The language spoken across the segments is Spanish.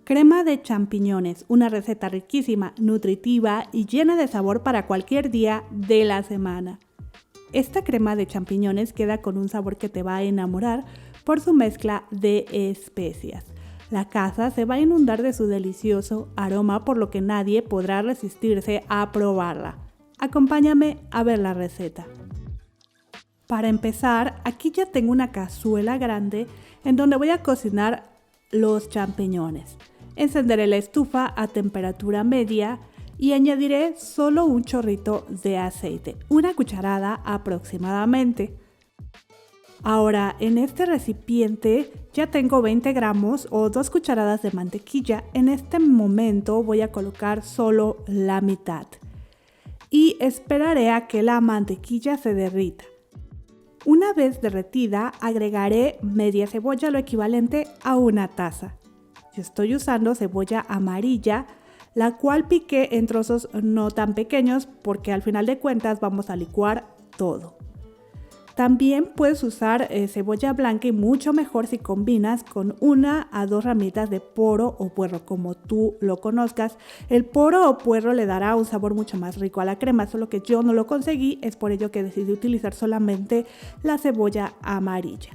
Crema de champiñones, una receta riquísima, nutritiva y llena de sabor para cualquier día de la semana. Esta crema de champiñones queda con un sabor que te va a enamorar por su mezcla de especias. La casa se va a inundar de su delicioso aroma, por lo que nadie podrá resistirse a probarla. Acompáñame a ver la receta. Para empezar, aquí ya tengo una cazuela grande en donde voy a cocinar los champiñones. Encenderé la estufa a temperatura media y añadiré solo un chorrito de aceite, una cucharada aproximadamente. Ahora, en este recipiente ya tengo 20 gramos o 2 cucharadas de mantequilla. En este momento voy a colocar solo la mitad y esperaré a que la mantequilla se derrita. Una vez derretida, agregaré media cebolla, lo equivalente a una taza. Yo estoy usando cebolla amarilla, la cual piqué en trozos no tan pequeños porque al final de cuentas vamos a licuar todo. También puedes usar cebolla blanca y mucho mejor si combinas con 1 a 2 ramitas de poro o puerro, como tú lo conozcas. El poro o puerro le dará un sabor mucho más rico a la crema, solo que yo no lo conseguí, es por ello que decidí utilizar solamente la cebolla amarilla.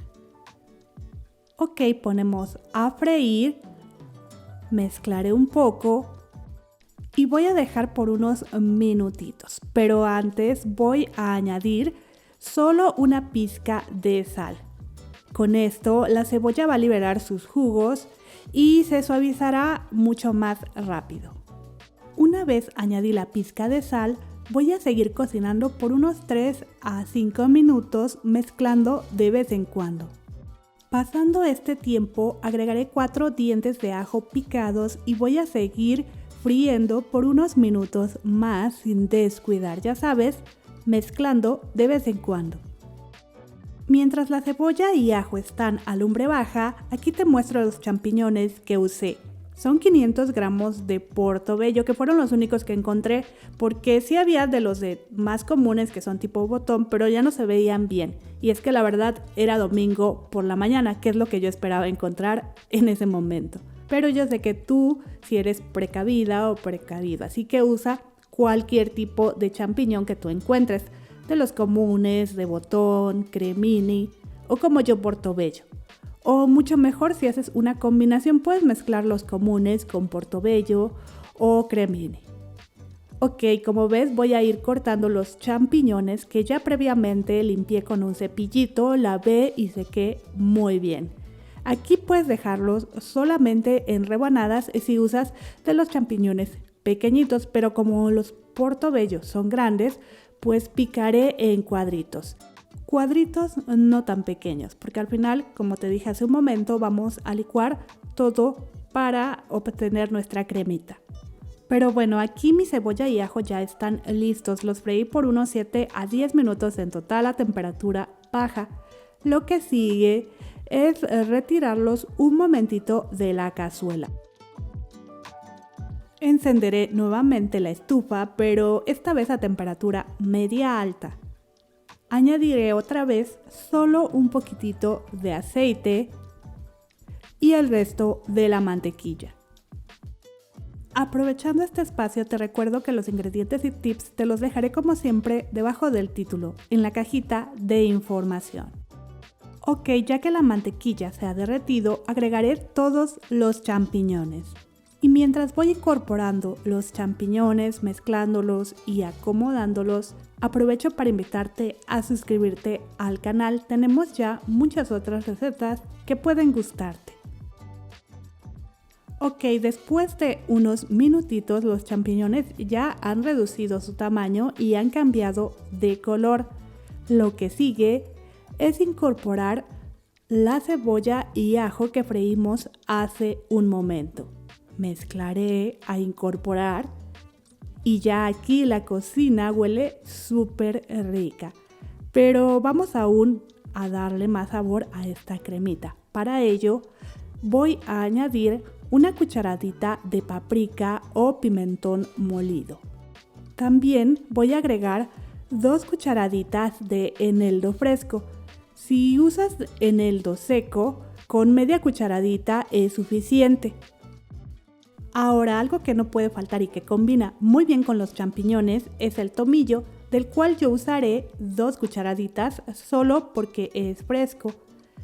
Ok, ponemos a freír, mezclaré un poco y voy a dejar por unos minutitos, pero antes voy a añadir solo una pizca de sal. Con esto la cebolla va a liberar sus jugos y se suavizará mucho más rápido. Una vez añadí la pizca de sal, voy a seguir cocinando por unos 3 a 5 minutos mezclando de vez en cuando. Pasando este tiempo, agregaré 4 dientes de ajo picados y voy a seguir friendo por unos minutos más sin descuidar, ya sabes, mezclando de vez en cuando. Mientras la cebolla y ajo están a lumbre baja, aquí te muestro los champiñones que usé. Son 500 gramos de portobello, que fueron los únicos que encontré, porque sí había de los más comunes que son tipo botón, pero ya no se veían bien. Y es que la verdad era domingo por la mañana, que es lo que yo esperaba encontrar en ese momento. Pero yo sé que tú si eres precavida o precavido, así que usa cualquier tipo de champiñón que tú encuentres, de los comunes, de botón, cremini o como yo portobello. O mucho mejor si haces una combinación, puedes mezclar los comunes con portobello o cremini. Ok, como ves voy a ir cortando los champiñones que ya previamente limpié con un cepillito, lavé y sequé muy bien. Aquí puedes dejarlos solamente en rebanadas si usas de los champiñones pequeñitos, pero como los portobellos son grandes, pues picaré en cuadritos. Cuadritos no tan pequeños, porque al final, como te dije hace un momento, vamos a licuar todo para obtener nuestra cremita. Pero bueno, aquí mi cebolla y ajo ya están listos. Los freí por unos 7 a 10 minutos en total a temperatura baja. Lo que sigue es retirarlos un momentito de la cazuela. Encenderé nuevamente la estufa, pero esta vez a temperatura media alta. Añadiré otra vez solo un poquitito de aceite y el resto de la mantequilla. Aprovechando este espacio, te recuerdo que los ingredientes y tips te los dejaré como siempre debajo del título, en la cajita de información. Ok, ya que la mantequilla se ha derretido, agregaré todos los champiñones. Y mientras voy incorporando los champiñones, mezclándolos y acomodándolos, aprovecho para invitarte a suscribirte al canal. Tenemos ya muchas otras recetas que pueden gustarte. Ok, después de unos minutitos los champiñones ya han reducido su tamaño y han cambiado de color. Lo que sigue es incorporar la cebolla y ajo que freímos hace un momento. Mezclaré a incorporar y ya aquí la cocina huele súper rica. Pero vamos aún a darle más sabor a esta cremita. Para ello voy a añadir una cucharadita de paprika o pimentón molido. También voy a agregar 2 cucharaditas de eneldo fresco. Si usas eneldo seco, con media cucharadita es suficiente. Ahora, algo que no puede faltar y que combina muy bien con los champiñones es el tomillo, del cual yo usaré 2 cucharaditas solo porque es fresco.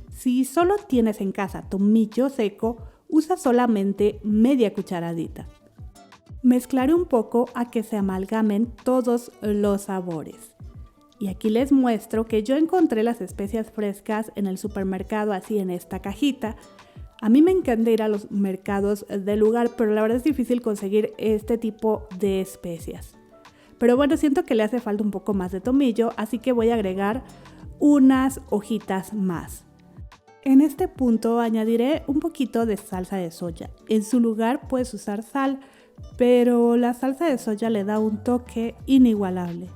Si solo tienes en casa tomillo seco, usa solamente media cucharadita. Mezclaré un poco a que se amalgamen todos los sabores. Y aquí les muestro que yo encontré las especias frescas en el supermercado, así en esta cajita. A mí me encanta ir a los mercados del lugar, pero la verdad es difícil conseguir este tipo de especias. Pero bueno, siento que le hace falta un poco más de tomillo, así que voy a agregar unas hojitas más. En este punto añadiré un poquito de salsa de soya. En su lugar puedes usar sal, pero la salsa de soya le da un toque inigualable.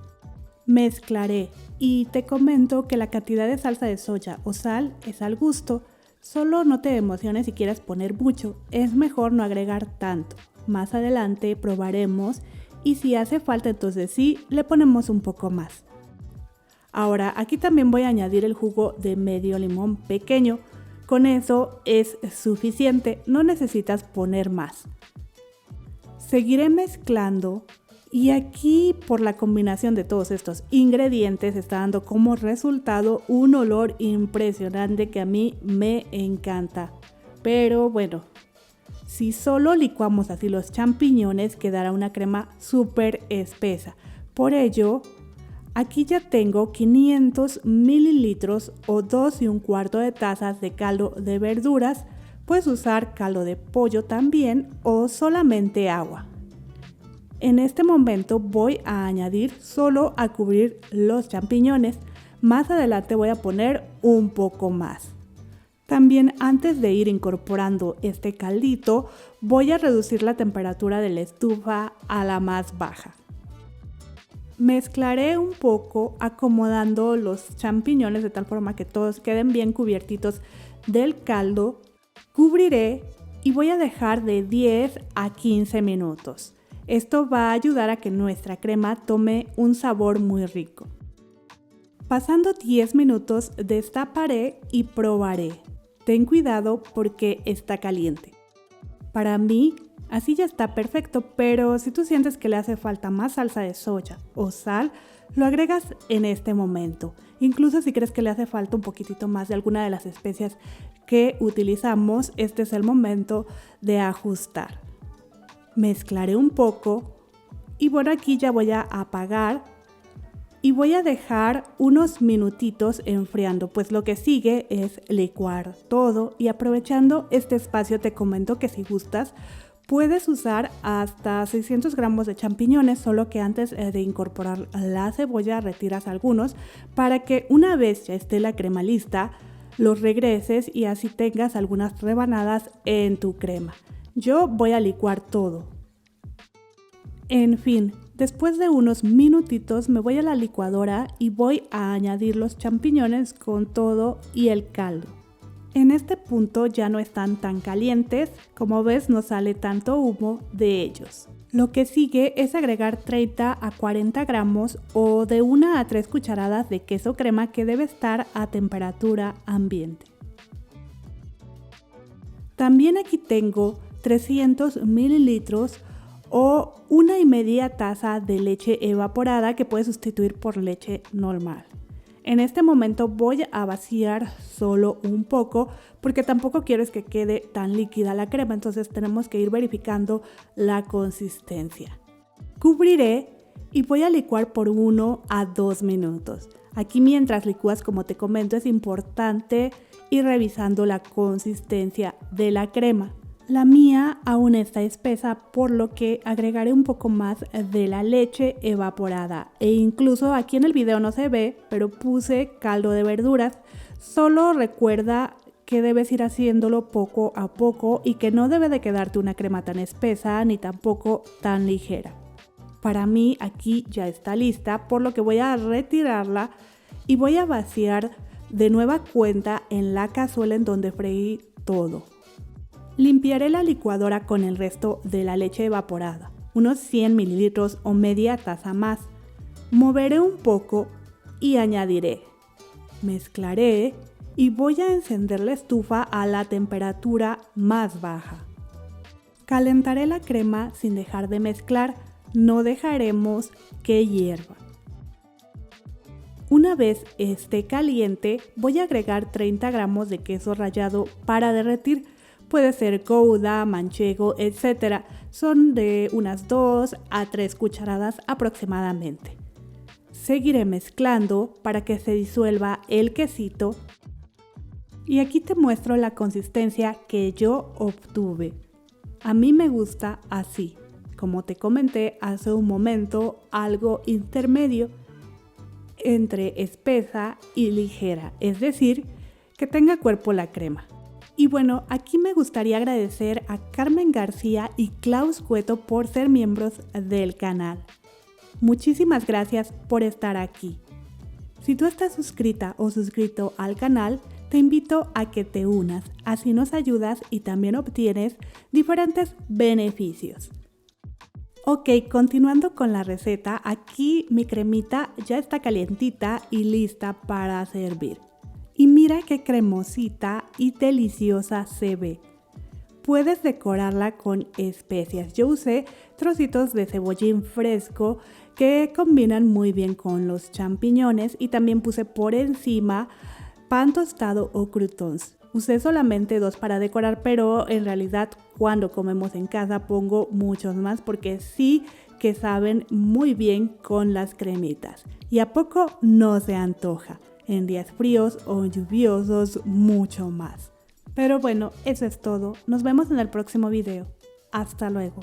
Mezclaré y te comento que la cantidad de salsa de soya o sal es al gusto. Solo no te emociones si quieres poner mucho, es mejor no agregar tanto. Más adelante probaremos y si hace falta entonces sí, le ponemos un poco más. Ahora aquí también voy a añadir el jugo de medio limón pequeño. Con eso es suficiente, no necesitas poner más. Seguiré mezclando y aquí por la combinación de todos estos ingredientes está dando como resultado un olor impresionante que a mí me encanta. Pero bueno, si solo licuamos así los champiñones quedará una crema súper espesa. Por ello, aquí ya tengo 500 mililitros o 2 1/4 de tazas de caldo de verduras. Puedes usar caldo de pollo también o solamente agua. En este momento voy a añadir solo a cubrir los champiñones. Más adelante voy a poner un poco más. También antes de ir incorporando este caldito, voy a reducir la temperatura de la estufa a la más baja. Mezclaré un poco acomodando los champiñones de tal forma que todos queden bien cubiertitos del caldo. Cubriré y voy a dejar de 10 a 15 minutos. Esto va a ayudar a que nuestra crema tome un sabor muy rico. Pasando 10 minutos, destaparé y probaré. Ten cuidado porque está caliente. Para mí, así ya está perfecto, pero si tú sientes que le hace falta más salsa de soya o sal, lo agregas en este momento. Incluso si crees que le hace falta un poquitito más de alguna de las especias que utilizamos, este es el momento de ajustar. Mezclaré un poco y bueno, aquí ya voy a apagar y voy a dejar unos minutitos enfriando, pues lo que sigue es licuar todo. Y aprovechando este espacio te comento que si gustas puedes usar hasta 600 gramos de champiñones, solo que antes de incorporar la cebolla retiras algunos para que una vez ya esté la crema lista los regreses y así tengas algunas rebanadas en tu crema. Yo voy a licuar todo. En fin, después de unos minutitos me voy a la licuadora y voy a añadir los champiñones con todo y el caldo. En este punto ya no están tan calientes, como ves no sale tanto humo de ellos. Lo que sigue es agregar 30 a 40 gramos o de 1 a 3 cucharadas de queso crema que debe estar a temperatura ambiente. También aquí tengo 300 mililitros o 1,5 taza de leche evaporada que puedes sustituir por leche normal. En este momento voy a vaciar solo un poco porque tampoco quieres que quede tan líquida la crema, entonces tenemos que ir verificando la consistencia. Cubriré y voy a licuar por 1 a 2 minutos. Aquí mientras licúas, como te comento, es importante ir revisando la consistencia de la crema. La mía aún está espesa, por lo que agregaré un poco más de la leche evaporada. E incluso aquí en el video no se ve, pero puse caldo de verduras. Solo recuerda que debes ir haciéndolo poco a poco y que no debe de quedarte una crema tan espesa ni tampoco tan ligera. Para mí aquí ya está lista, por lo que voy a retirarla y voy a vaciar de nueva cuenta en la cazuela en donde freí todo. Limpiaré la licuadora con el resto de la leche evaporada, unos 100 mililitros o media taza más. Moveré un poco y añadiré. Mezclaré y voy a encender la estufa a la temperatura más baja. Calentaré la crema sin dejar de mezclar, no dejaremos que hierva. Una vez esté caliente, voy a agregar 30 gramos de queso rallado para derretir. Puede ser Gouda, manchego, etc. Son de unas 2 a 3 cucharadas aproximadamente. Seguiré mezclando para que se disuelva el quesito. Y aquí te muestro la consistencia que yo obtuve. A mí me gusta así, como te comenté hace un momento, algo intermedio entre espesa y ligera, es decir, que tenga cuerpo la crema. Y bueno, aquí me gustaría agradecer a Carmen García y Klaus Cueto por ser miembros del canal. Muchísimas gracias por estar aquí. Si tú estás suscrita o suscrito al canal, te invito a que te unas, así nos ayudas y también obtienes diferentes beneficios. Ok, continuando con la receta, aquí mi cremita ya está calientita y lista para servir. Y mira qué cremosita y deliciosa se ve. Puedes decorarla con especias. Yo usé trocitos de cebollín fresco que combinan muy bien con los champiñones y también puse por encima pan tostado o croutons. Usé solamente 2 para decorar, pero en realidad cuando comemos en casa pongo muchos más porque sí que saben muy bien con las cremitas. Y a poco no se antoja. En días fríos o lluviosos mucho más. Pero bueno, eso es todo. Nos vemos en el próximo video. Hasta luego.